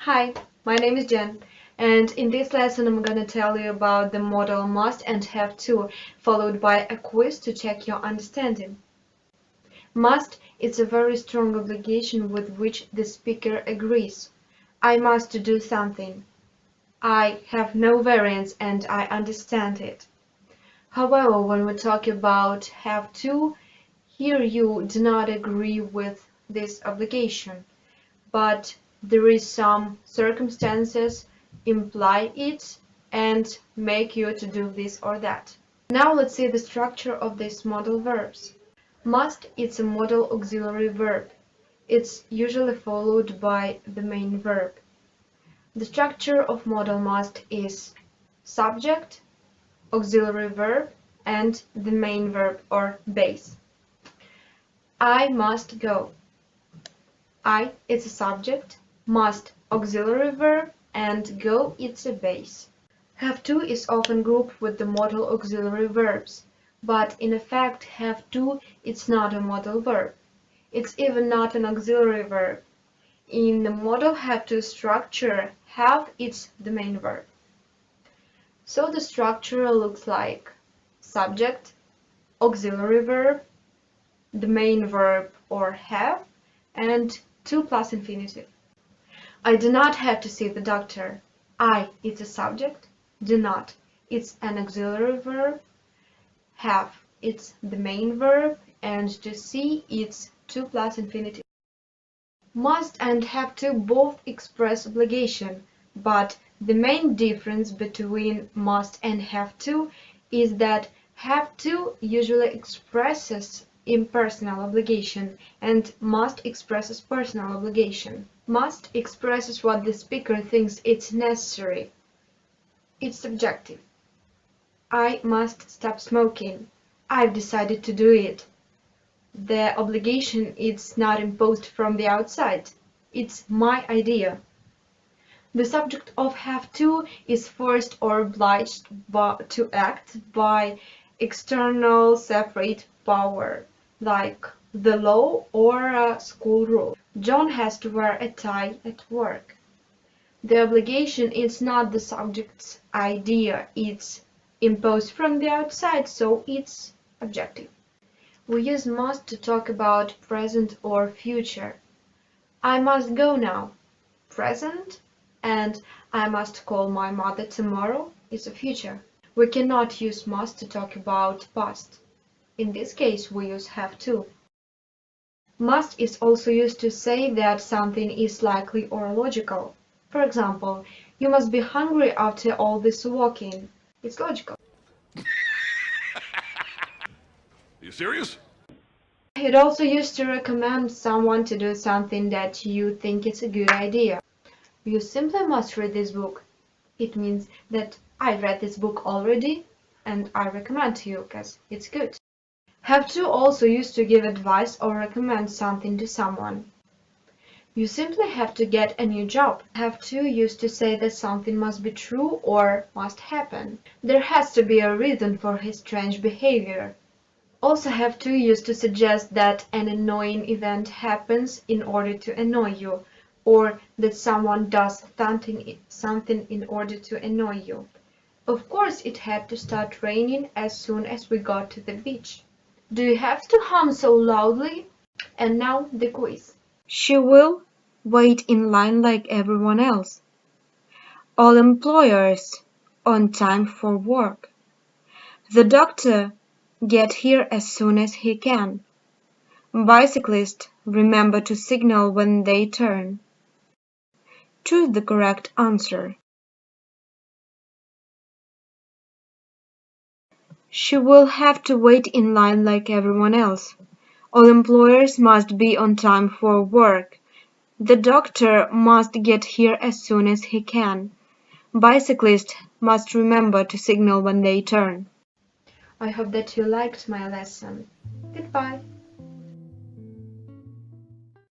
Hi, my name is Jen, and in this lesson I'm gonna tell you about the modal must and have to, followed by a quiz to check your understanding. Must is a very strong obligation with which the speaker agrees. I must do something. I have no variance and I understand it. However, when we talk about have to, here you do not agree with this obligation, but there is some circumstances imply it and make you to do this or that. Now let's see the structure of these modal verbs. Must is a modal auxiliary verb. It's usually followed by the main verb. The structure of modal must is subject, auxiliary verb, and the main verb or base. I must go. I is a subject, must auxiliary verb, and go is a base. Have to is often grouped with the modal auxiliary verbs, but in effect have to is not a modal verb. It's even not an auxiliary verb. In the modal have to structure, have is the main verb. So the structure looks like subject, auxiliary verb, the main verb or have, and to plus infinitive. I do not have to see the doctor. I is a subject. Do not. It's an auxiliary verb. Have. It's the main verb. And to see it's to plus infinitive. Must and have to both express obligation, but the main difference between must and have to is that have to usually expresses impersonal obligation and must expresses personal obligation. Must expresses what the speaker thinks it's necessary. It's subjective. I must stop smoking. I've decided to do it. The obligation is not imposed from the outside. It's my idea. The subject of have to is forced or obliged to act by external separate power, like the law or a school rule. John has to wear a tie at work. The obligation is not the subject's idea, it's imposed from the outside, so it's objective. We use must to talk about present or future. I must go now, present, and I must call my mother tomorrow is a future. We cannot use must to talk about past. In this case, we use have to. Must is also used to say that something is likely or logical. For example, you must be hungry after all this walking. It's logical. Are you serious? It also used to recommend someone to do something that you think is a good idea. You simply must read this book. It means that I read this book already and I recommend to you because it's good. Have to also used to give advice or recommend something to someone. You simply have to get a new job. Have to used to say that something must be true or must happen. There has to be a reason for his strange behavior. Also have to used to suggest that an annoying event happens in order to annoy you, or that someone does something in order to annoy you. Of course, it had to start raining as soon as we got to the beach. Do you have to hum so loudly? And now the quiz. She will wait in line like everyone else. All employers on time for work. The doctor get here as soon as he can. Bicyclists remember to signal when they turn. Choose the correct answer. She will have to wait in line like everyone else. All employers must be on time for work. The doctor must get here as soon as he can. Bicyclists must remember to signal when they turn. I hope that you liked my lesson. Goodbye.